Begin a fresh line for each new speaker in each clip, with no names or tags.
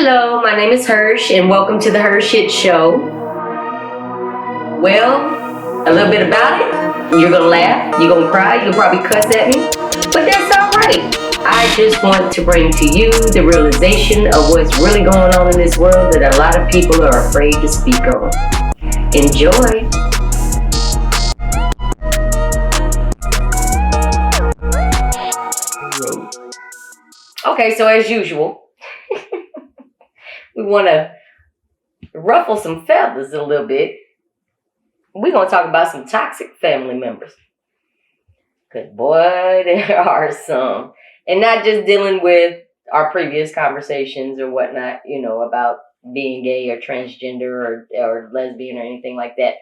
Hello, my name is Hersh, and welcome to the HERshyt Show. Well, a little bit about it. You're gonna laugh, you're gonna cry, you'll probably cuss at me, but that's alright. I just want to bring to you the realization of what's really going on in this world that a lot of people are afraid to speak on. Enjoy. Okay, so as usual, we want to ruffle some feathers a little bit. We're going to talk about some toxic family members. Because, boy, there are some. And not just dealing with our previous conversations or whatnot, about being gay or transgender or lesbian or anything like that.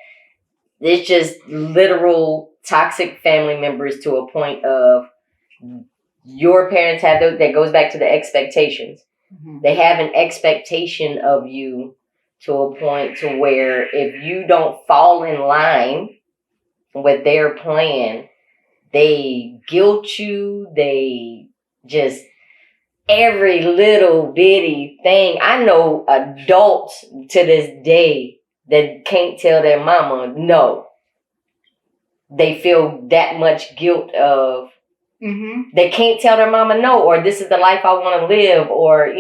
It's just literal toxic family members to a point of your parents have those, that goes back to the expectations. Mm-hmm. They have an expectation of you to a point to where if you don't fall in line with their plan, they guilt you. They just every little bitty thing. I know adults to this day that can't tell their mama no. They feel that much guilt of they can't tell their mama no, or this is the life I want to live, or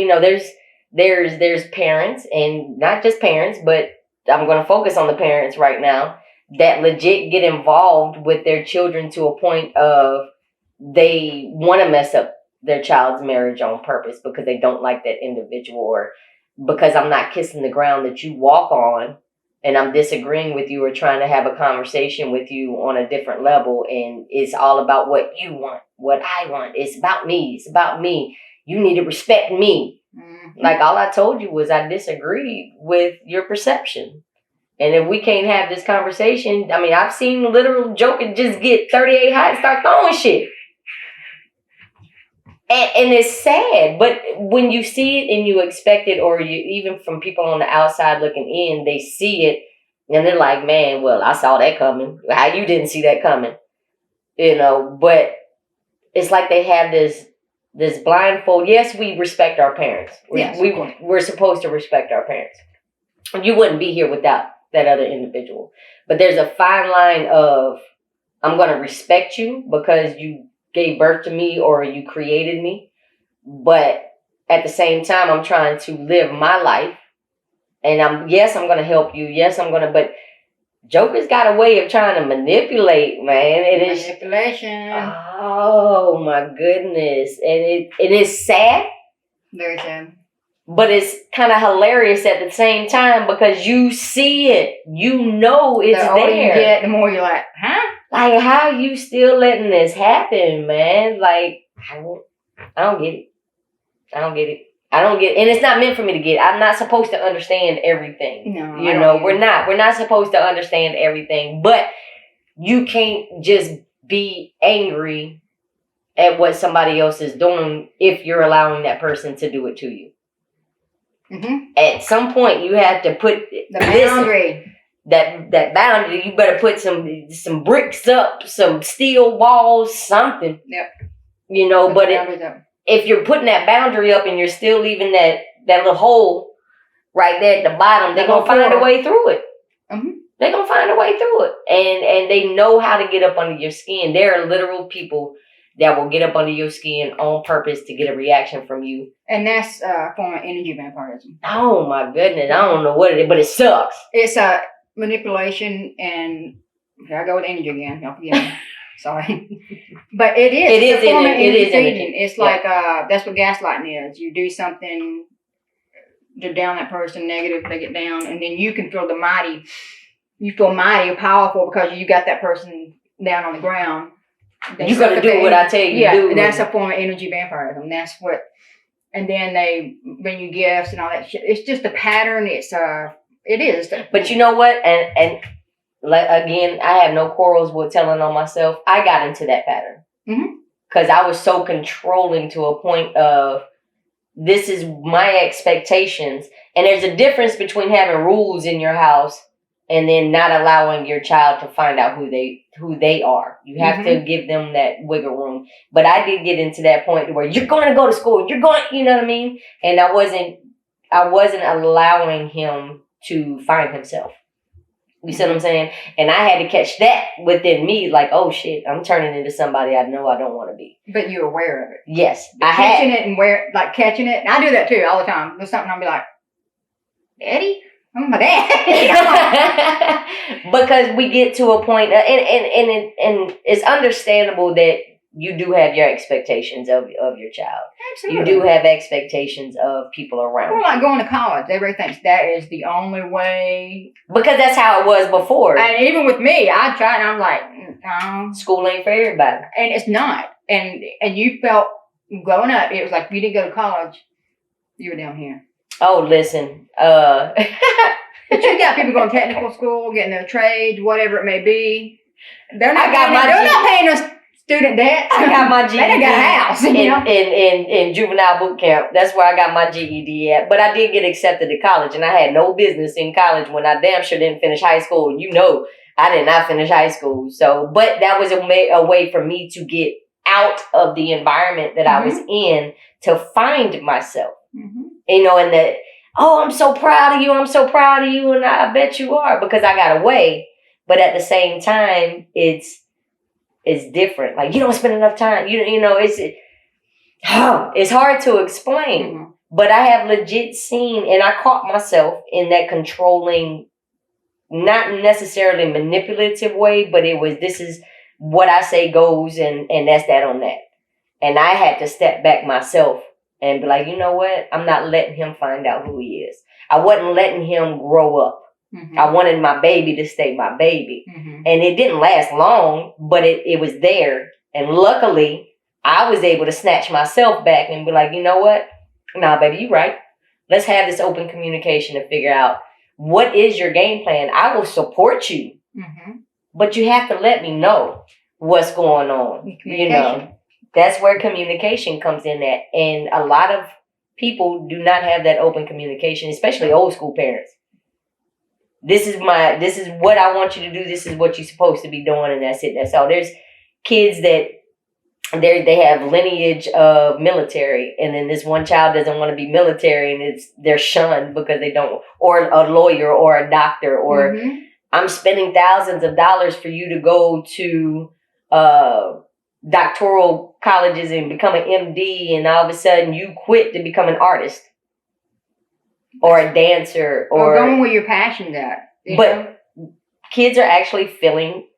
there's parents, and not just parents, but I'm going to focus on the parents right now, that legit get involved with their children to a point of they want to mess up their child's marriage on purpose because they don't like that individual, or because I'm not kissing the ground that you walk on and I'm disagreeing with you or trying to have a conversation with you on a different level, and it's all about what you want, what I want. It's about me. It's about me. You need to respect me. Mm-hmm. Like, all I told you was I disagreed with your perception. And if we can't have this conversation, I mean, I've seen literal jokers just get 38 hot and start throwing shit. And it's sad, but when you see it and you expect it, or you even from people on the outside looking in, they see it and they're like, man, well, I saw that coming. How you didn't see that coming? But it's like they have this blindfold. Yes, we respect our parents. Yes, we're supposed to respect our parents. You wouldn't be here without that other individual. But there's a fine line of, I'm going to respect you because you gave birth to me or you created me, but at the same time I'm trying to live my life, and I'm going to help you, but jokers got a way of trying to manipulate, man.
Manipulation.
Oh my goodness. And it is sad,
very sad,
but it's kind of hilarious at the same time because you see it, it's
the older
there.
You get, the more you're like, huh?
Like, how you still letting this happen, man? Like, I don't get it. I don't get it. And it's not meant for me to get it. I'm not supposed to understand everything.
No,
we're not. We're not supposed to understand everything. But you can't just be angry at what somebody else is doing if you're allowing that person to do it to you. Mm-hmm. At some point, you have to put
the boundary.
That boundary, you better put some bricks up, some steel walls, something.
Yep.
But if you're putting that boundary up and you're still leaving that little hole right there at the bottom, they're gonna find a way through it. Mm-hmm. They're gonna find a way through it, and they know how to get up under your skin. There are literal people that will get up under your skin on purpose to get a reaction from you.
And that's a form of energy vampirism.
Oh my goodness, I don't know what it is, but it sucks.
It's a manipulation, and I go with energy again. Y'all forgive me. Sorry, but it is. It is energy. It's like that's what gaslighting is. You do something to down that person negative, they get down, and then you can feel mighty. You feel mighty or powerful because you got that person down on the ground.
You got to do what I tell you to do.
And that's a form of energy vampirism. That's what. And then they bring you gifts and all that shit. It's just a pattern. It is.
But you know what? And again, I have no quarrels with telling on myself. I got into that pattern. Because I was so controlling to a point of, this is my expectations. And there's a difference between having rules in your house and then not allowing your child to find out who they are. You have to give them that wiggle room. But I did get into that point where you're going to go to school. You're going, you know what I mean? And I wasn't I wasn't allowing him to find himself. You see what I'm saying? And I had to catch that within me, like, oh shit, I'm turning into somebody I know I don't want to be.
But you're aware of it.
Yes.
Catching it and catching it. And I do that too all the time. There's something I'll be like, Daddy? I'm my dad.
Because we get to a point, and it's understandable that you do have your expectations of your child.
Absolutely.
You do have expectations of people around you.
Well, like going to college. Everybody thinks that is the only way.
Because that's how it was before.
And even with me, I tried and I'm like, no.
School ain't for everybody.
And it's not. And you felt, growing up, it was like, if you didn't go to college, you were down here.
Oh, listen.
But you got people going to technical school, getting their trades, whatever it may be. They're not paying us student debt.
I got my GED.
They done got a house,
in juvenile boot camp. That's where I got my GED at. But I did get accepted to college, and I had no business in college when I damn sure didn't finish high school. And I did not finish high school. So, but that was a way for me to get out of the environment that I was in to find myself. Mm-hmm. And that, oh, I'm so proud of you. I'm so proud of you. And I bet you are, because I got away. But at the same time, it's different. Like, you don't spend enough time. It's hard to explain. Mm-hmm. But I have legit seen, and I caught myself in that controlling, not necessarily manipulative way, but this is what I say goes, and that's that on that. And I had to step back myself and be like, you know what? I'm not letting him find out who he is. I wasn't letting him grow up. Mm-hmm. I wanted my baby to stay my baby. Mm-hmm. And it didn't last long, but it was there. And luckily, I was able to snatch myself back and be like, you know what? Nah, baby, you right. Let's have this open communication and figure out what is your game plan. I will support you. Mm-hmm. But you have to let me know what's going on. That's where communication comes in at. And a lot of people do not have that open communication, especially old school parents. This is what I want you to do. This is what you're supposed to be doing. And that's it. That's all. There's kids that they have lineage of military. And then this one child doesn't want to be military, and they're shunned because they don't, or a lawyer or a doctor, or I'm spending thousands of dollars for you to go to doctoral colleges and become an MD, and all of a sudden you quit to become an artist or a dancer or
going where your passion's at.
But kids are actually feeling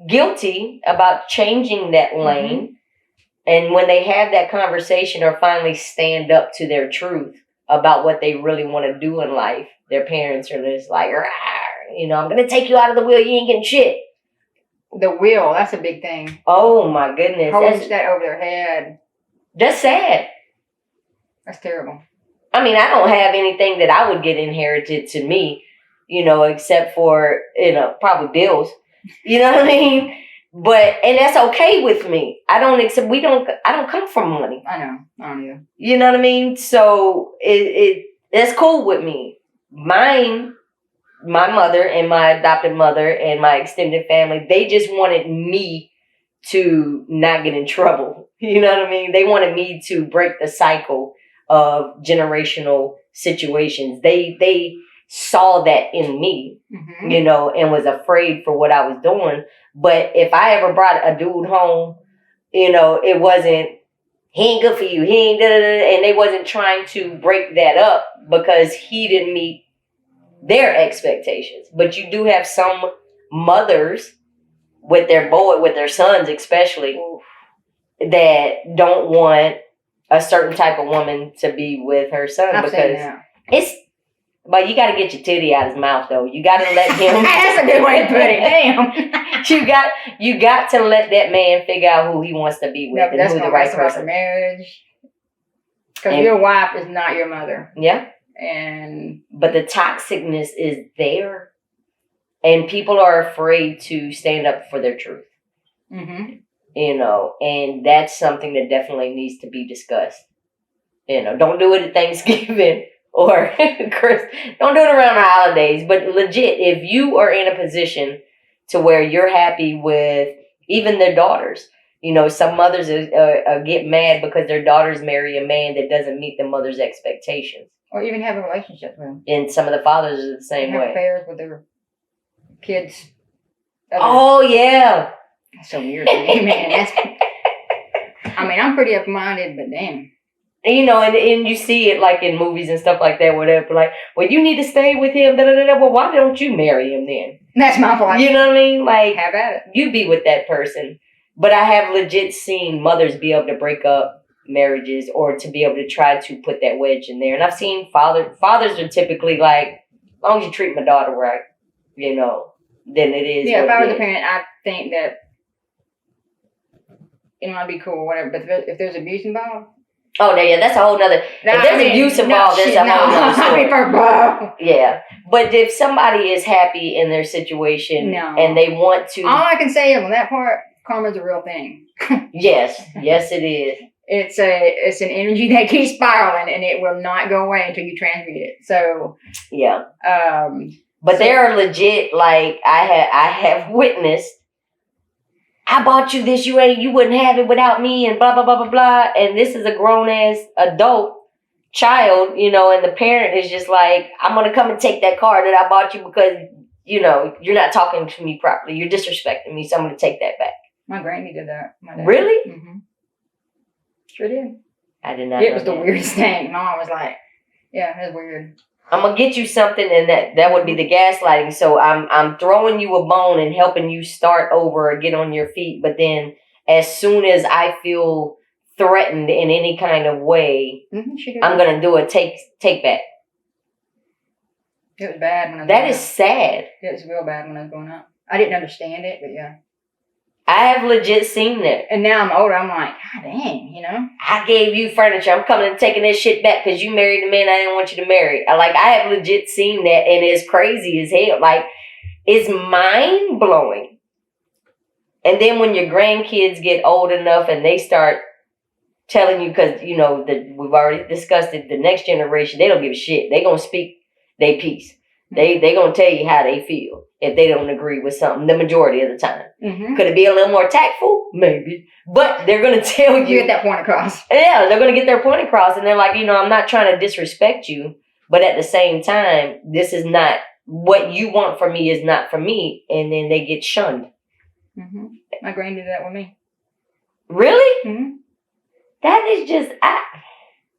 guilty about changing that lane. Mm-hmm. And when they have that conversation or finally stand up to their truth about what they really want to do in life, their parents are just like, I'm going to take you out of the wheel. You ain't getting shit.
The will, that's a big thing.
Oh, my goodness.
Holding that over their head.
That's sad.
That's terrible.
I mean, I don't have anything that I would get inherited to me, except for, probably bills. You know what I mean? And that's okay with me. I don't come from money.
I know you.
You know what I mean? So that's cool with me. My mother and my adopted mother and my extended family, they just wanted me to not get in trouble. You know what I mean? They wanted me to break the cycle of generational situations. They saw that in me, mm-hmm. And was afraid for what I was doing. But if I ever brought a dude home, it wasn't, he ain't good for you. He ain't da-da-da, and they wasn't trying to break that up because he didn't meet their expectations. But you do have some mothers with their sons especially, that don't want a certain type of woman to be with her son. But you got to get your titty out of his mouth, though. You got to let him.
That's a good way to put it. Damn.
you got to let that man figure out who he wants to be with and who the right person.
About marriage. Because your wife is not your mother.
Yeah. But the toxicness is there, and people are afraid to stand up for their truth. Mm-hmm. And that's something that definitely needs to be discussed. Don't do it at Thanksgiving or Christmas. Don't do it around the holidays. But legit, if you are in a position to where you're happy with even their daughters, Some mothers get mad because their daughters marry a man that doesn't meet the mother's expectations.
Or even have a relationship with them.
And some of the fathers are the same
have
way.
Affairs with their kids.
Oh, yeah.
That's so weird to me, man. I'm pretty up-minded, but damn.
And you see it like in movies and stuff like that, whatever. Like, well, you need to stay with him. Da, da, da, da. Well, why don't you marry him then?
That's my fault.
You know what I mean? Like,
have at it.
You be with that person. But I have legit seen mothers be able to break up marriages or to be able to try to put that wedge in there. And I've seen fathers are typically like, as long as you treat my daughter right, then it is.
Yeah, if I were the parent, I think that I'd be cool or whatever. But if there's abuse involved.
Oh, no, yeah, that's a whole nother. If there's abuse involved, that's a whole nother story. Yeah. But if somebody is happy in their situation and they want to.
All I can say on that part, karma's a real thing.
Yes, it is.
It's an energy that keeps spiraling and it will not go away until you transmute it. So.
Yeah. But they are legit, like, I have witnessed. I bought you this, you wouldn't have it without me, and blah, blah, blah, blah, blah. And this is a grown-ass adult child, and the parent is just like, I'm going to come and take that car that I bought you because, you're not talking to me properly. You're disrespecting me, so I'm going to take that back.
My granny did that. My dad.
Really?
Mm-hmm. Sure did.
I did not
It
know
was
that.
The weirdest thing. Mom was like, yeah, that's weird.
I'm gonna get you something, and that would be the gaslighting. So I'm throwing you a bone and helping you start over or get on your feet. But then, as soon as I feel threatened in any kind of way, I'm gonna do a take back.
It was bad when I was
That is sad.
It was real bad when I was growing up. I didn't understand it, but yeah.
I have legit seen that.
And now I'm older, I'm like, God dang,
I gave you furniture. I'm coming and taking that shit back because you married a man I didn't want you to marry. I have legit seen that, and it's crazy as hell. Like, it's mind blowing. And then when your grandkids get old enough and they start telling you, because we've already discussed it, the next generation, they don't give a shit. They gonna speak their piece. They gonna tell you how they feel if they don't agree with something the majority of the time.
Mm-hmm.
Could it be a little more tactful? Maybe. But they're gonna tell you.
You get that point across.
Yeah, they're gonna get their point across, and they're like, I'm not trying to disrespect you, but at the same time, this is not what you want from me is not for me, and then they get shunned.
Mm-hmm. My granny did that with me.
Really?
Mm-hmm.
That is just.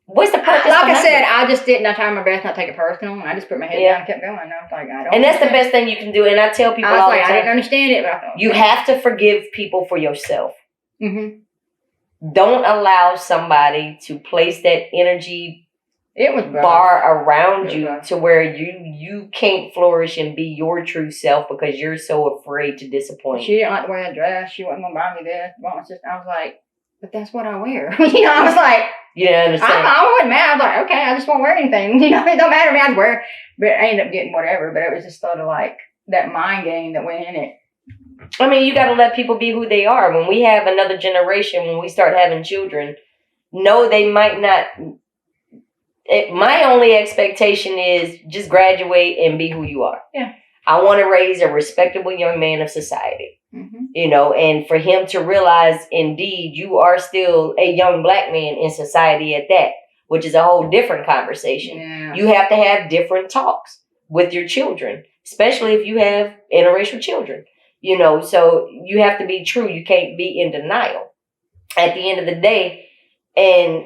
What's the purpose?
Like I said, I just didn't. I tried my best not to take it personal, and I just put my head down and kept going. I was like, I don't.
And that's the best thing you can do. And I tell people all the time,
I didn't understand it, but I thought
you have to forgive people for yourself.
Mm-hmm.
Don't allow somebody to place that energy
bar
around you to where you can't flourish and be your true self because you're so afraid to disappoint.
She didn't like the way I dressed. She wasn't gonna buy me this. I was like, but that's what I wear. I was like.
You didn't understand.
I wasn't mad. I was like, okay, I just won't wear anything. It don't matter to me. I just wear. But I ended up getting whatever. But it was just sort of like that mind game that went in it.
I mean, you got to let people be who they are. When we have another generation, when we start having children, no, they might not. My only expectation is just graduate and be who you are.
Yeah.
I want to raise a respectable young man of society.
Mm-hmm.
And for him to realize, indeed, you are still a young black man in society at that, which is a whole different conversation.
Yeah.
You have to have different talks with your children, especially if you have interracial children, so you have to be true. You can't be in denial at the end of the day. And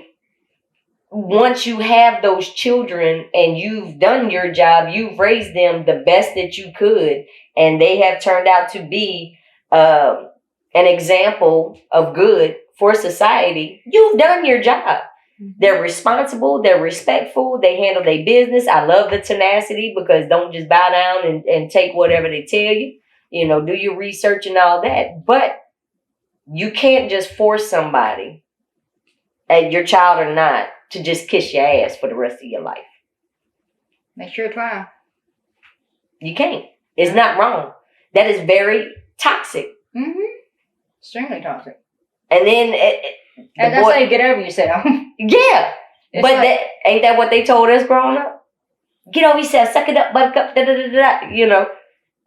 once you have those children and you've done your job, you've raised them the best that you could, and they have turned out to be an example of good for society, you've done your job. Mm-hmm. They're responsible, they're respectful, they handle their business. I love the tenacity because don't just bow down and take whatever they tell you. Do your research and all that. But you can't just force somebody, your child or not, to just kiss your ass for the rest of your life.
Make sure try.
You can't. It's not wrong. That is very toxic.
Mm-hmm. Extremely toxic.
And then
as I say, get over yourself.
Yeah. It's but like, ain't that what they told us growing up? Get over yourself, suck it up, buttercup, da-da-da-da,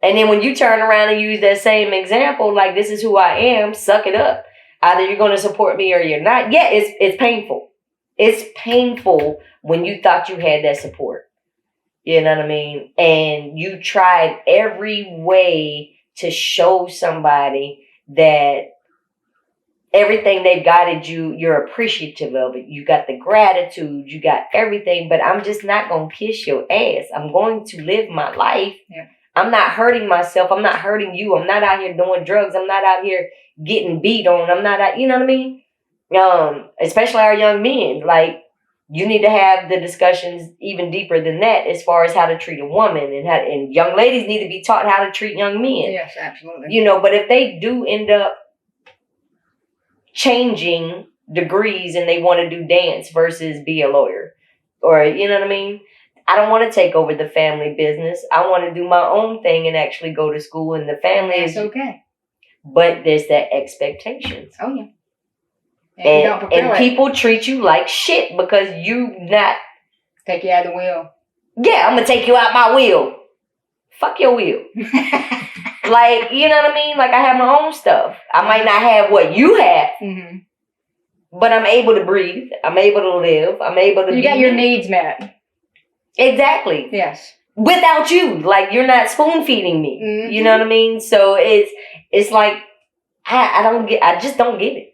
And then when you turn around and use that same example, like, this is who I am, suck it up. Either you're going to support me or you're not. Yeah, it's painful. It's painful when you thought you had that support. You know what I mean? And you tried every way to show somebody that everything they've guided you, you're appreciative of it. You got the gratitude, you got everything, but I'm just not going to kiss your ass. I'm going to live my life.
Yeah.
I'm not hurting myself. I'm not hurting you. I'm not out here doing drugs. I'm not out here getting beat on. I'm not out, you know what I mean? Especially our young men. Like, you need to have the discussions even deeper than that as far as how to treat a woman, and young ladies need to be taught how to treat young men.
Yes, absolutely.
You know, but if they do end up changing degrees and they want to do dance versus be a lawyer, or, you know what I mean? I don't want to take over the family business. I want to do my own thing and actually go to school, and the family
is okay.
But there's that expectations.
Oh, yeah.
And people treat you like shit because you not...
Take you out of the wheel.
Yeah, I'm going to take you out my wheel. Fuck your wheel. Like, you know what I mean? Like, I have my own stuff. I might not have what you have, but I'm able to breathe. I'm able to live. I'm able to...
You got your needs met.
Exactly.
Yes.
Without you. Like, you're not spoon feeding me. You know what I mean? So it's like, I just don't get it.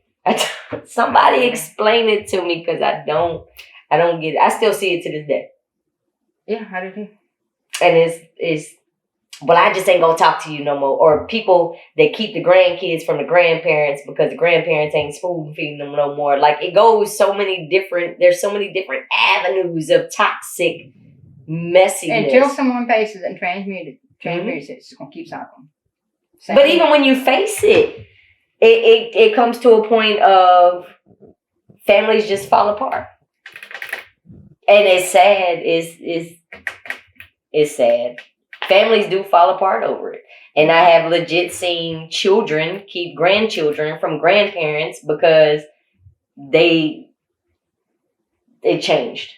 Somebody explain it to me, because I don't get it. I still see it to this day.
Yeah, how do you?
And it's well, I just ain't gonna talk to you no more. Or people that keep the grandkids from the grandparents because the grandparents ain't spoon feeding them no more. Like, it goes so many different. There's so many different avenues of toxic messiness.
Until someone faces it and transmutes it, it's gonna keep cycling.
But even when you face it, it comes to a point of families just fall apart. And it's sad. It's sad. Families do fall apart over it. And I have legit seen children keep grandchildren from grandparents because they changed.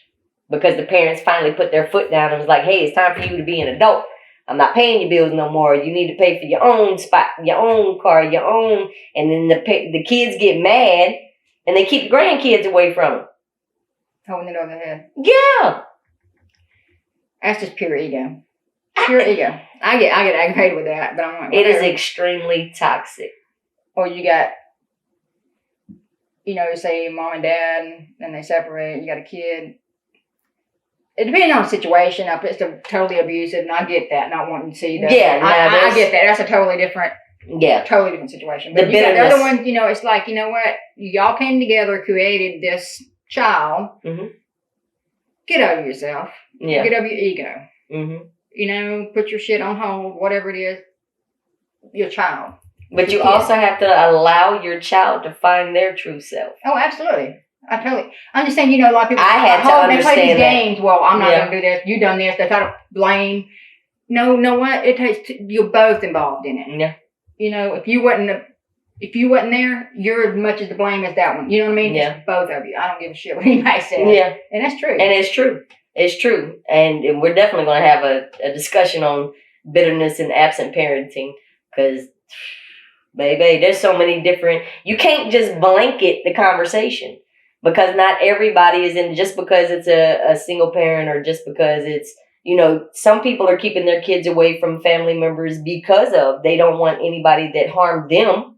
Because the parents finally put their foot down and was like, hey, it's time for you to be an adult. I'm not paying your bills no more. You need to pay for your own spot, your own car, your own. And then the kids get mad and they keep the grandkids away from them.
Holding it over their head.
Yeah.
That's just pure ego. Pure ego. I get aggravated with that, but I'm like,
whatever. It is extremely toxic.
Or you got, say mom and dad, and they separate. You got a kid. It depends on the situation. If it's totally abusive, and I get that, not wanting to see that.
Yeah,
I get that. That's a totally different situation. But you got the other one, it's like, you know what? Y'all came together, created this child. Mm-hmm. Get over yourself. Yeah. Get over your ego. Mm-hmm. Put your shit on hold, whatever it is. Your child.
But you also have to allow your child to find their true self.
Oh, absolutely. I'm just saying, a lot of people.
I had to understand
they play these games. Well, I'm not going to do this. You done this. They try to blame. No, what? It takes. You're both involved in it.
Yeah.
If you wasn't there, you're as much as to blame as that one. You know what I mean?
Yeah.
It's both of you. I don't give a shit what anybody says.
Yeah.
And that's true.
And it's true. It's true. And we're definitely going to have a discussion on bitterness and absent parenting, because, baby, there's so many different. You can't just blanket the conversation. Because not everybody is in, just because it's a single parent, or just because it's, some people are keeping their kids away from family members because they don't want anybody that harmed them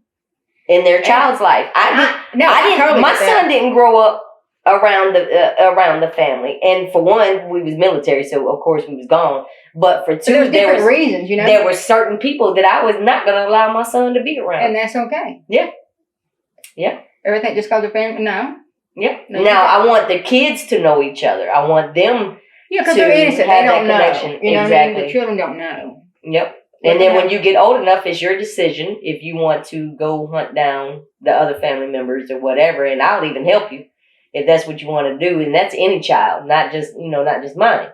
in their child's life. My son didn't grow up around the family. And for one, we was military, so of course we was gone. But for two, there was
reasons,
there were certain people that I was not going to allow my son to be around.
And that's okay.
Yeah. Yeah.
Everything just because they're family? No.
Yeah. Now, I want the kids to know each other. I want them
because they're innocent. They don't know.
Connection.
You know
exactly.
What I mean? The children don't know.
Yep. And then when you get old enough, it's your decision if you want to go hunt down the other family members or whatever. And I'll even help you if that's what you want to do. And that's any child, not just mine.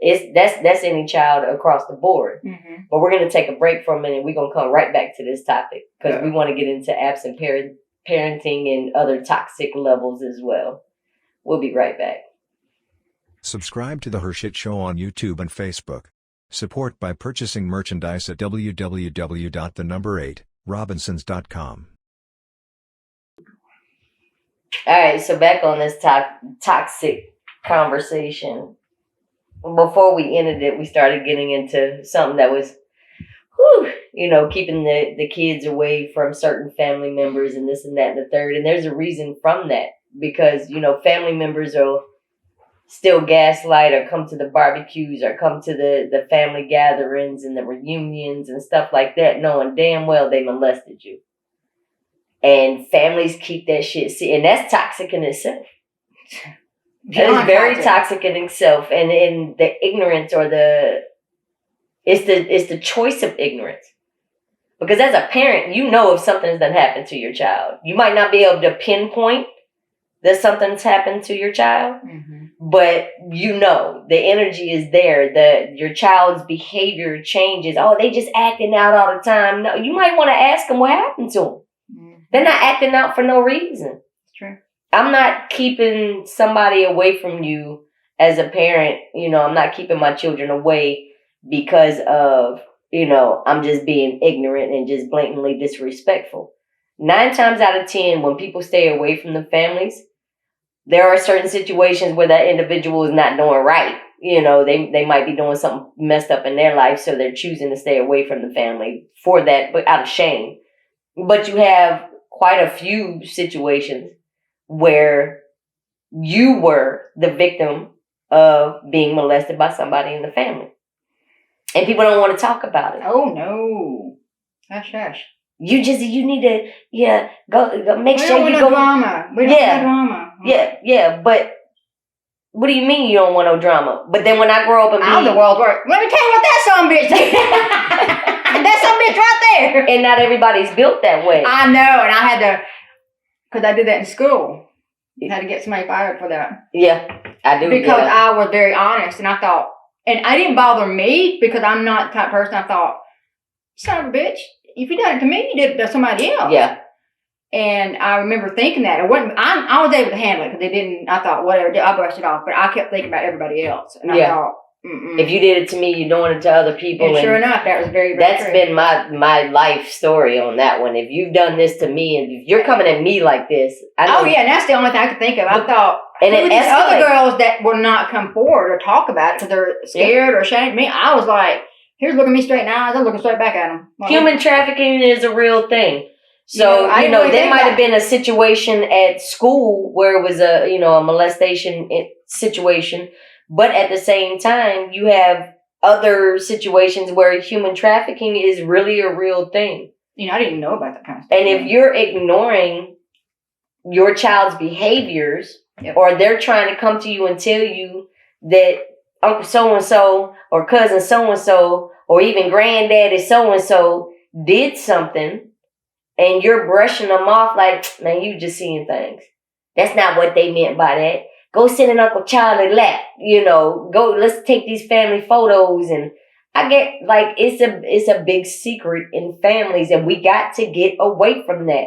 That's any child across the board. Mm-hmm. But we're going to take a break for a minute. We're going to come right back to this topic because we want to get into absent parenting and other toxic levels as well. We'll be right back.
Subscribe to the HERshyt Show on YouTube and Facebook. Support by purchasing merchandise at www.the8robinsons.com.
All right, so back on this toxic conversation. Before we ended it, we started getting into something that was, keeping the kids away from certain family members and this and that and the third. And there's a reason from that because, family members will still gaslight or come to the barbecues or come to the family gatherings and the reunions and stuff like that, knowing damn well they molested you. And families keep that shit. See, and that's toxic in itself. That is very toxic in itself. And in the ignorance or it's the choice of ignorance. Because as a parent, if something's done happened to your child. You might not be able to pinpoint that something's happened to your child, but the energy is there. Your child's behavior changes. Oh, they just acting out all the time. No, you might want to ask them what happened to them. They're not acting out for no reason.
True.
I'm not keeping somebody away from you as a parent. I'm not keeping my children away because of, I'm just being ignorant and just blatantly disrespectful. 9 times out of 10, when people stay away from the families, there are certain situations where that individual is not doing right. They might be doing something messed up in their life, so they're choosing to stay away from the family for that, but out of shame. But you have quite a few situations where you were the victim of being molested by somebody in the family. And people don't want to talk about it.
Oh, no. Hush.
You need to, go make sure you go.
Drama. We don't want drama.
Yeah, but what do you mean you don't want no drama? But then when I grow up and
I'm the world's worst. Let me tell you what that son bitch did. That son bitch right there.
And not everybody's built that way.
I know, and I had to, because I did that in school. You had to get somebody fired for that.
Yeah, I do.
Because I was very honest, and I thought, and I didn't bother me because I'm not the type of person. I thought, son of a bitch, if you done it to me, you did it to somebody else.
Yeah.
And I remember thinking that. I was able to handle it because I thought, whatever, I brushed it off. But I kept thinking about everybody else. And I thought,
if you did it to me, you're doing it to other people.
And sure enough, that was very, very
that's
true.
been my life story on that one. If you've done this to me and if you're coming at me like this.
And that's the only thing I could think of. I thought,
and it
these other girls that will not come forward or talk about it because they're scared or ashamed of me, I was like, here's looking me straight in the eyes. I'm looking straight back at them. Well,
human trafficking is a real thing. So, there might have been a situation at school where it was a molestation situation. But at the same time, you have other situations where human trafficking is really a real thing.
I didn't know about that kind of stuff.
And if you're ignoring your child's behaviors, or they're trying to come to you and tell you that Uncle so-and-so or cousin so-and-so or even granddaddy so-and-so did something, and you're brushing them off like, man, you just seeing things. That's not what they meant by that. Go sit in Uncle Charlie's lap. Let's take these family photos. And I get like, it's a big secret in families, and we got to get away from that.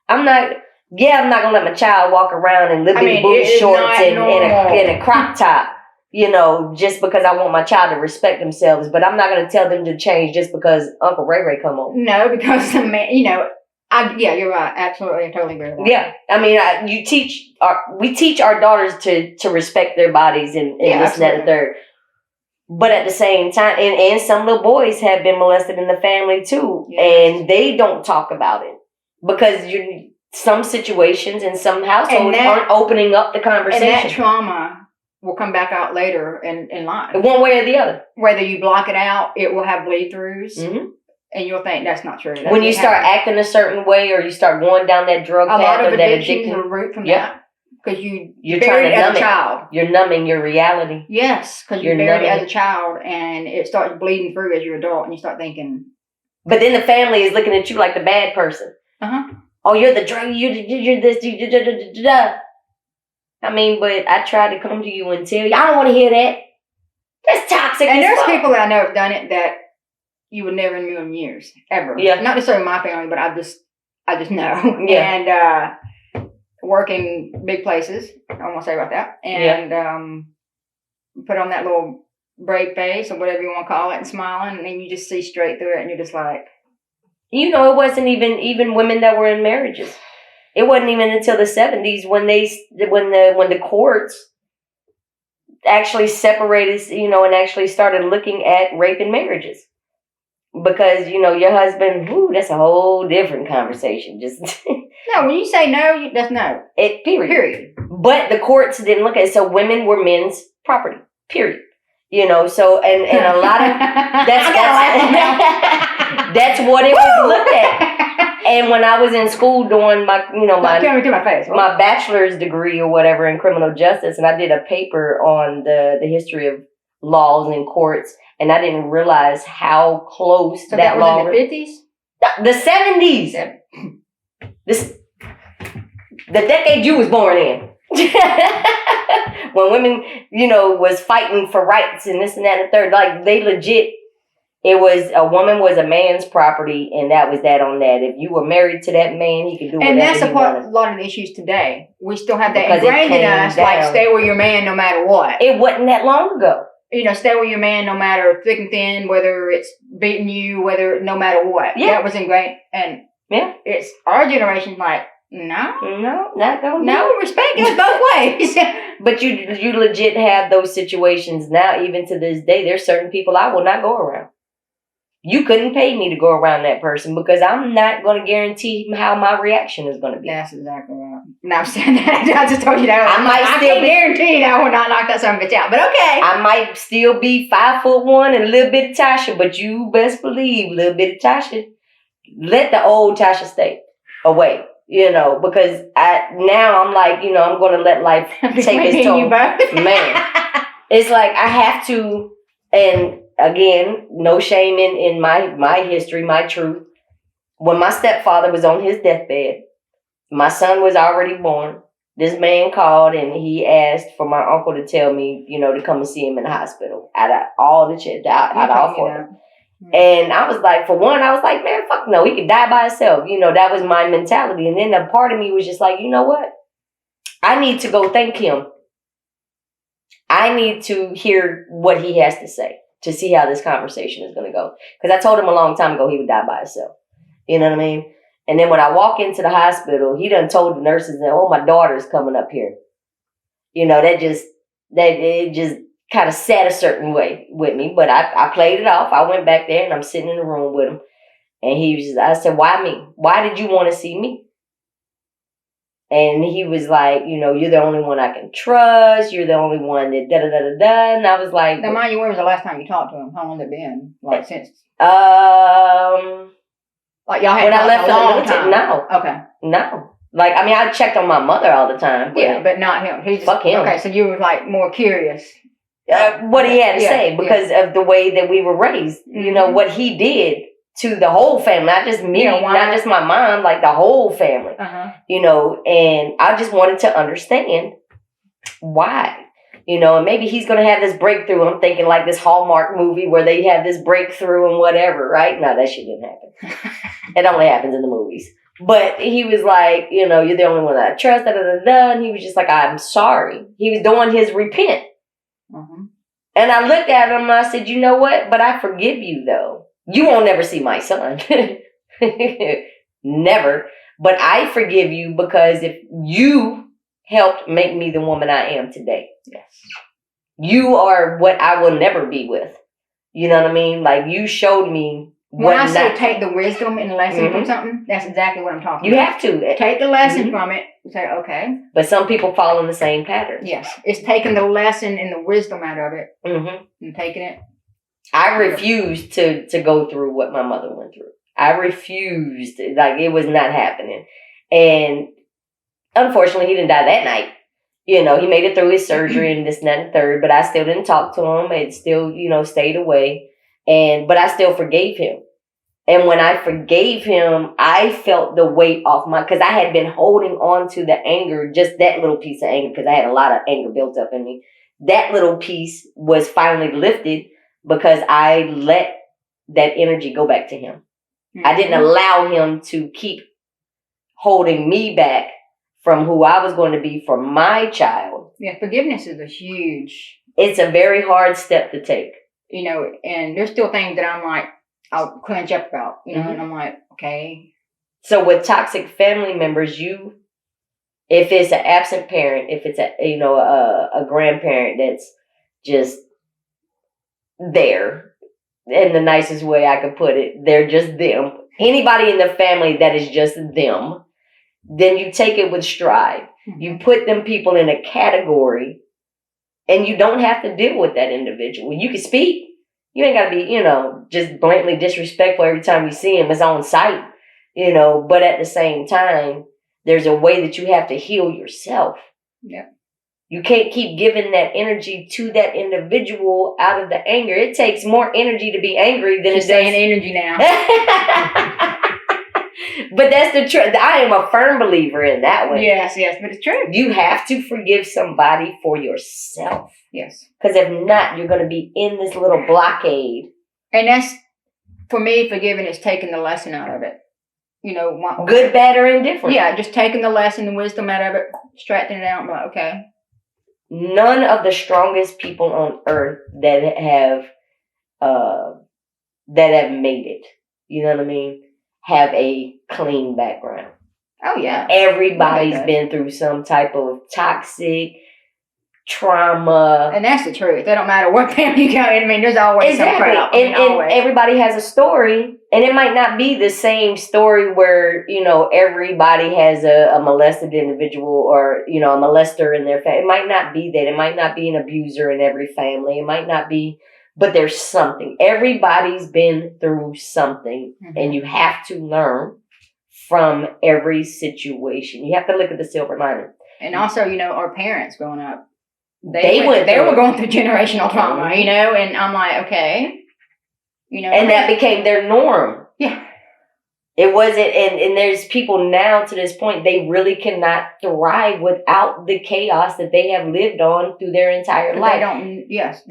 I'm not gonna let my child walk around in little booty shorts and a crop top. Just because I want my child to respect themselves, but I'm not going to tell them to change just because Uncle Ray come on.
No, because the man, you're right. Absolutely, I totally agree with that.
Yeah, I mean, we teach our daughters to respect their bodies and this and that and third. But at the same time, and some little boys have been molested in the family too, and they don't talk about it because some situations in some households aren't opening up the conversation.
And that trauma will come back out later in life.
One way or the other.
Whether you block it out, it will have bleed-throughs. Mm-hmm. And you'll think that's not true.
When you start acting a certain way or you start going down that drug path or that addiction.
A lot of addictions root from that. Because you're
trying to numb
as a child.
You're numbing your reality.
Yes, because you're buried as a child and it starts bleeding through as you're an adult and you start thinking.
But then the family is looking at you like the bad person. Uh-huh. Oh, you're the drug, you're this, I mean, but I tried to come to you and tell you, I don't want to hear that. That's toxic.
And there's people that I know have done it that you would never in a million years, ever. Yeah. Not necessarily my family, but I just know. Yeah. And work in big places. I don't want to say about that. And put on that little brave face or whatever you want to call it and smiling, and then you just see straight through it and you're just like.
It wasn't even women that were in marriages. It wasn't even until the 70s when the courts actually separated, and actually started looking at rape in marriages. Because, your husband, that's a whole different conversation. Just
no, when you say no, that's no. Period.
But the courts didn't look at it. So women were men's property. Period. So and a lot of that's what it was looked at. And when I was in school doing my my bachelor's degree or whatever in criminal justice, and I did a paper on the history of laws and courts, and I didn't realize how close
so that was in the 50s?
The 70s. The decade you was born in. When women, was fighting for rights and this and that and the third, like they legit, it was a woman was a man's property, and that was that on that. If you were married to that man, he could do whatever
and that's
he wanted.
a lot of the issues today. We still have that
Because
ingrained in us, like stay with your man no matter what.
It wasn't that long ago.
Stay with your man no matter thick and thin, whether it's beating you, no matter what.
Yeah.
That was ingrained, and it's our generation like. No,
not going.
No, respect goes both ways.
But you legit have those situations now. Even to this day, there's certain people I will not go around. You couldn't pay me to go around that person because I'm not going to guarantee how my reaction is going to be.
That's exactly right. And I'm saying that. I just told you that.
I
can't guarantee that I will not knock that son of a bitch out. But okay.
I might still be 5'1" and a little bit of Tasha, but you best believe a little bit of Tasha. Let the old Tasha stay away. Because now I'm like, I'm going to let life take its toll. Man, it's like I have to, and again, no shame in my history, my truth. When my stepfather was on his deathbed, my son was already born. This man called and he asked for my uncle to tell me, to come and see him in the hospital. Out of all the shit, out of all four of them. And I was like, for one, I was like, man, fuck no, he could die by himself. That was my mentality. And then a part of me was just like, you know what? I need to go thank him. I need to hear what he has to say to see how this conversation is going to go. Because I told him a long time ago he would die by himself. You know what I mean? And then when I walk into the hospital, he done told the nurses that, oh, my daughter's coming up here. It just kind of sat a certain way with me, but I played it off. I went back there and I'm sitting in the room with him, and I said, why me? Why did you want to see me? And he was like, you're the only one I can trust. You're the only one that da-da-da-da-da. And I was like...
Now, mind you, when was the last time you talked to him? How long has it been? Like, since... Like, y'all had
when I left
for the military?
No.
Okay.
No. Like, I mean, I checked on my mother all the time.
But not him.
Fuck him.
Okay, so you were, like, more curious.
What he had to say because of the way that we were raised.
Mm-hmm.
What he did to the whole family, not just me, not just my mom, like the whole family. And I just wanted to understand why. And maybe he's going to have this breakthrough. I'm thinking like this Hallmark movie where they have this breakthrough and whatever, right? No, that shit didn't happen. It only happens in the movies. But he was like, you're the only one that I trust, da-da-da-da. And he was just like, I'm sorry. He was doing his repent.
Mm-hmm.
And I looked at him and I said, you know what? But I forgive you, though. You won't never see my son. Never. But I forgive you because if you helped make me the woman I am today.
Yes.
You are what I will never be with. You know what I mean? Like, you showed me
when I say take the wisdom and the lesson from something, that's exactly what I'm talking about.
You have to.
Take the lesson from it and say, okay.
But some people fall in the same pattern.
Yes. It's taking the lesson and the wisdom out of it and taking it.
I refused to go through what my mother went through. I refused. Like, it was not happening. And unfortunately, he didn't die that night. He made it through his surgery and this and that and third, but I still didn't talk to him. It still, stayed away. But I still forgave him. And when I forgave him, I felt the weight off because I had been holding on to the anger, just that little piece of anger, because I had a lot of anger built up in me. That little piece was finally lifted because I let that energy go back to him. Mm-hmm. I didn't allow him to keep holding me back from who I was going to be for my child.
Yeah, forgiveness is
it's a very hard step to take.
And there's still things that I'm like, I'll clench up about, and I'm like, okay.
So with toxic family members, you If it's an absent parent, if it's a grandparent that's just there, in the nicest way I could put it, they're just them. Anybody in the family that is just them, then you take it with stride. You put them people in a category, and you don't have to deal with that individual. You can speak. You ain't got to be, just blatantly disrespectful every time you see him. It's on sight, but at the same time, there's a way that you have to heal yourself.
Yeah.
You can't keep giving that energy to that individual out of the anger. It takes more energy to be angry than
She's saying energy now.
But that's the truth. I am a firm believer in that one.
Yes, but it's true.
You have to forgive somebody for yourself.
Yes.
Because if not, you're going to be in this little blockade.
And that's, for me, forgiving is taking the lesson out of it.
Good, bad, or indifferent.
Yeah, just taking the lesson, the wisdom out of it, straightening it out, and be like, okay.
None of the strongest people on earth that have made it, you know what I mean, have a clean background.
Oh, yeah.
Everybody's been through some type of toxic trauma.
And that's the truth. It don't matter what family you go in. I mean, there's always some crap.
And everybody has a story. And it might not be the same story where, everybody has a molested individual or, a molester in their family. It might not be that. It might not be an abuser in every family. It might not be, but there's something. Everybody's been through something. And you have to learn from every situation. You have to look at the silver lining.
And also, our parents growing up, they were going through generational trauma, and I'm like, okay.
And that became their norm.
Yeah.
It wasn't, and there's people now to this point, they really cannot thrive without the chaos that they have lived on through their entire life.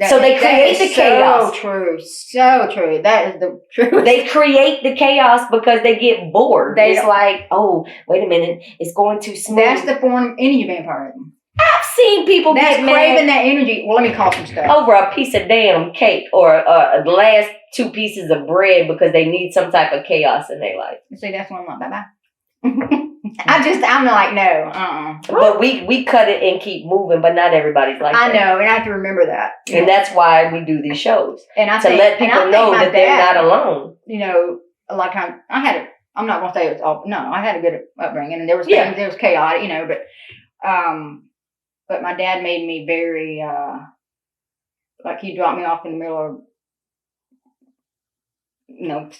So
they create the chaos.
So true. So true. That is the truth.
They create the chaos because they get bored. It's like, oh, wait a minute, it's going too smooth.
That's the form of any vampirism.
I've seen people
that's
get mad
craving that energy. Well, let me call some stuff.
Over a piece of damn cake or the last 2 pieces of bread because they need some type of chaos in their life.
See, that's when I'm like, bye-bye. I'm like, no,
But we cut it and keep moving, but not everybody's like that.
I know, and I have to remember that.
And that's why we do these shows.
And
let people know that they're not alone.
A lot of times, I'm not going to say it was all, no, I had a good upbringing, and there was things, there was chaotic, but my dad made me very, like he dropped me off in the middle of,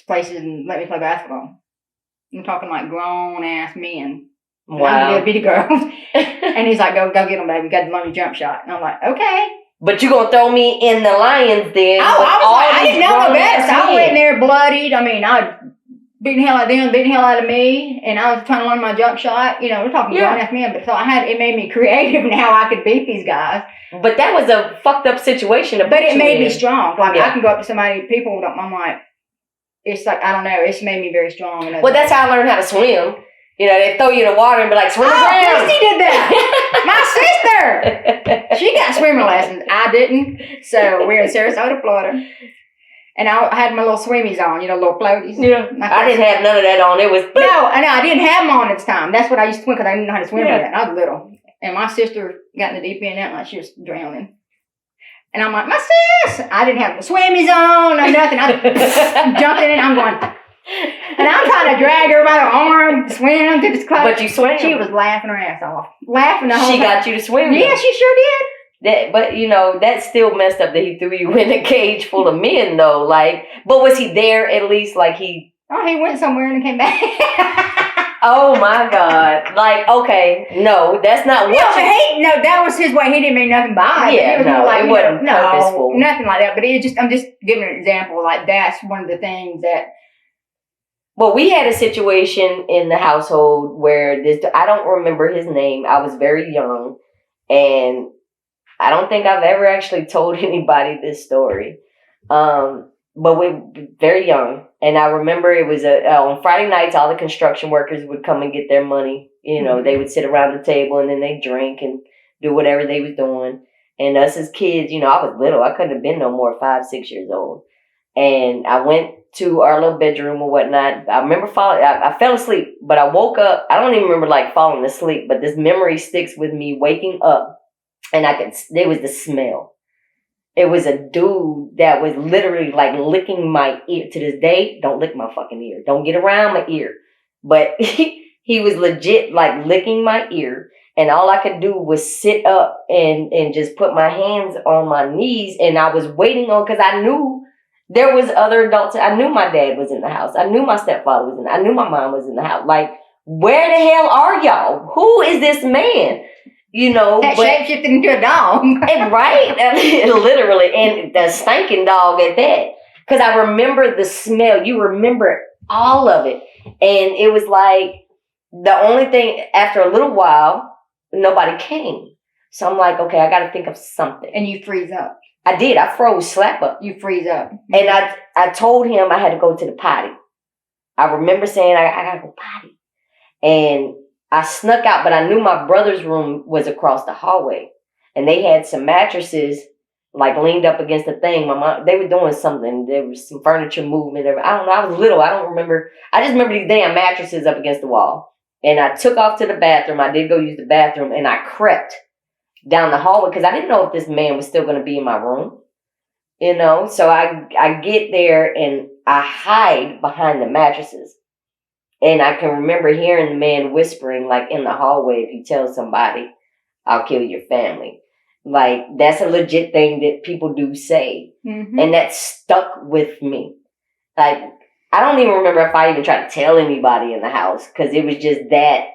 places and let me play basketball. I'm talking like grown ass men.
Wow.
I'm a bitty girl. And he's like, go get them, baby. Got to learn your jump shot. And I'm like, okay.
But you going to throw me in the Lions then.
I didn't know no better. So I went in there bloodied. I mean, I beating the hell out of them, beating the hell out of me. And I was trying to learn my jump shot. We're talking grown ass men. But so it made me creative in how I could beat these guys.
But that was a fucked up situation.
But it made me strong. Like I can go up to people, I'm like, it's like, I don't know, it's made me very strong.
Well, that's how I learned how to swim. They throw you in the water and be like, swim around.
Christy did that. My sister. She got swimming lessons. I didn't. So we're in Sarasota, Florida. And I had my little swimmies on, little floaties.
Yeah. I didn't have none of that on. It was...
No, I didn't have them on at the time. That's what I used to swim because I didn't know how to swim with that. I was little. And my sister got in the deep end and like she was drowning. And I'm like, my sis! I didn't have the swimmies on or nothing. I jumped in and I'm going... And I'm trying to drag her by the arm, swim to this club.
But you swam.
She was laughing her ass off. Laughing the whole time.
She got you to swim.
Yeah, she sure did.
But that's still messed up that he threw you in a cage full of men though. But was he there at least? He
went somewhere and came back.
Oh my God. Okay, no, that's not what
that was his way. He didn't mean nothing by it.
Yeah, it wasn't purposeful.
Nothing like that. But I'm just giving an example. That's one of the things that.
Well, we had a situation in the household where I don't remember his name. I was very young, and I don't think I've ever actually told anybody this story. But we were very young. And I remember it was on Friday nights, all the construction workers would come and get their money. They would sit around the table and then they drink and do whatever they was doing. And us as kids, I was little. I couldn't have been no more 5, 6 years old. And I went to our little bedroom or whatnot. I remember I fell asleep, but I woke up. I don't even remember like falling asleep, but this memory sticks with me waking up, and there was the smell. It was a dude that was literally like licking my ear. To this day, don't lick my fucking ear. Don't get around my ear. But he was legit like licking my ear. And all I could do was sit up and just put my hands on my knees. And I was waiting on, because I knew there was other adults. I knew my dad was in the house. I knew my stepfather was in the house. I knew my mom was in the house. Like, where the hell are y'all? Who is this man?
That shapeshifted into a dog.
And right? Literally. And the stinking dog at that. Because I remember the smell. You remember all of it. And it was like, the only thing, after a little while, nobody came. So I'm like, okay, I got to think of something.
And you freeze up.
I did. I froze slap up.
You freeze up.
And I told him I had to go to the potty. I remember saying, I got to go potty. And I snuck out, but I knew my brother's room was across the hallway. And they had some mattresses like leaned up against the thing. My mom, they were doing something. There was some furniture movement. I don't know. I was little. I don't remember. I just remember these damn mattresses up against the wall. And I took off to the bathroom. I did go use the bathroom, and I crept down the hallway because I didn't know if this man was still going to be in my room. So I get there and I hide behind the mattresses. And I can remember hearing the man whispering, like, in the hallway, if you tell somebody, I'll kill your family. Like, that's a legit thing that people do say. Mm-hmm. And that stuck with me. Like, I don't even remember if I even tried to tell anybody in the house, because it was just that.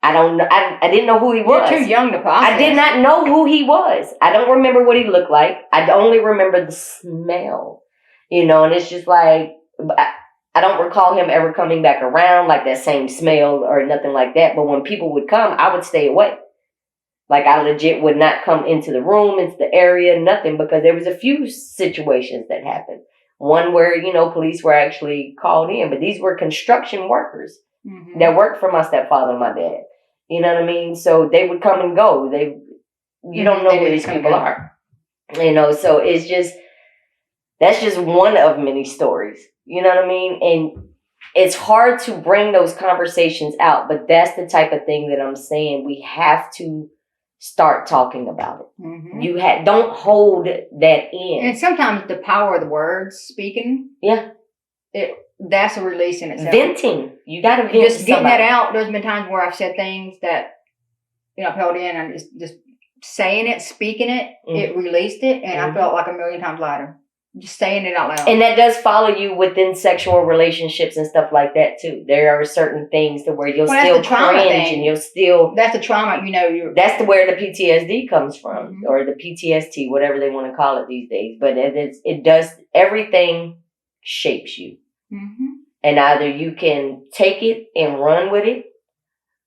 I don't know. I didn't know who he was.
You're too young to process.
I did not know who he was. I don't remember what he looked like. I only remember the smell. And it's just like, I don't recall him ever coming back around, like that same smell or nothing like that. But when people would come, I would stay away. Like, I legit would not come into the room, into the area, nothing, because there was a few situations that happened. One where, police were actually called in, but these were construction workers that worked for my stepfather and my dad. You know what I mean? So they would come and go. You don't know who these people are. So it's just, that's just one of many stories. You know what I mean? And it's hard to bring those conversations out, but that's the type of thing that I'm saying. We have to start talking about it. Mm-hmm. Don't hold that in.
And sometimes the power of the words speaking.
Yeah.
That's a release in itself.
Venting. You got to vent.
Just getting that out. There's been times where I've said things that, I've held in, and just saying it, speaking it, it released it, and I felt like a million times lighter. Just saying it out loud. And that does follow you within sexual relationships and stuff like that too. There are certain things to where you'll still cringe and you'll still... That's the trauma, That's where the PTSD comes from, or the PTSD, whatever they want to call it these days. But it does, everything shapes you. Mm-hmm. And either you can take it and run with it,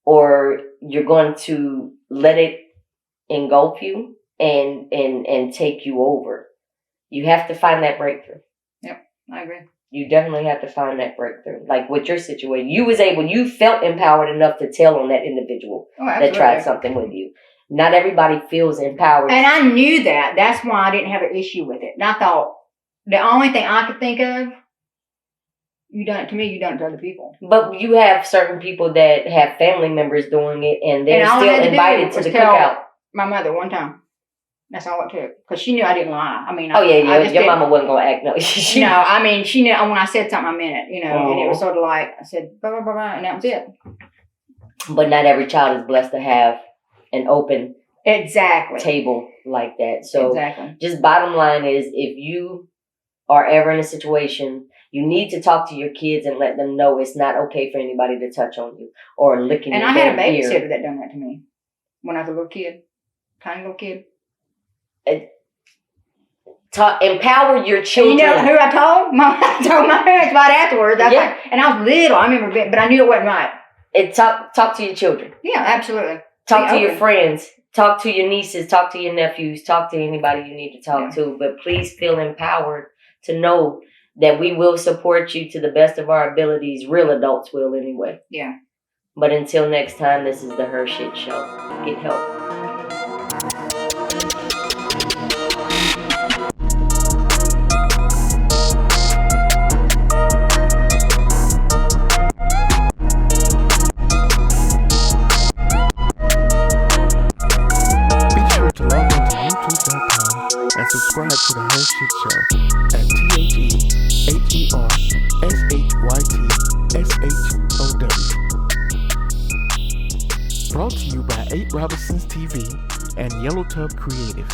or you're going to let it engulf you and take you over. You have to find that breakthrough. Yep, I agree. You definitely have to find that breakthrough. Like with your situation, you felt empowered enough to tell on that individual that tried something with you. Not everybody feels empowered. And I knew that. That's why I didn't have an issue with it. And I thought, the only thing I could think of, you done it to me, you done it to other people. But you have certain people that have family members doing it, and they're still invited to the cookout. My mother one time. That's all it took. Because she knew I didn't lie. Your mama wasn't going to act no. No, she knew when I said something, I meant it, and it was sort of like, I said, blah, blah, blah, blah, and that was it. But not every child is blessed to have an open table like that. So just bottom line is, if you are ever in a situation, you need to talk to your kids and let them know it's not okay for anybody to touch on you or licking your ear. And I had a babysitter that done that to me when I was a little kid, tiny little kid. Empower your children. You know who I told? I told my parents right afterwards. And I was little. I remember, but I knew it wasn't right. Talk to your children. Yeah, absolutely. Talk to your friends. Talk to your nieces. Talk to your nephews. Talk to anybody you need to talk to. But please feel empowered to know that we will support you to the best of our abilities. Real adults will anyway. Yeah. But until next time, this is the HERshyt Show. Get help.
subscribe to the HERshyt Show at TheHERshytShow. Brought to you by 8 Robinsons TV and Yellow Tub Creative.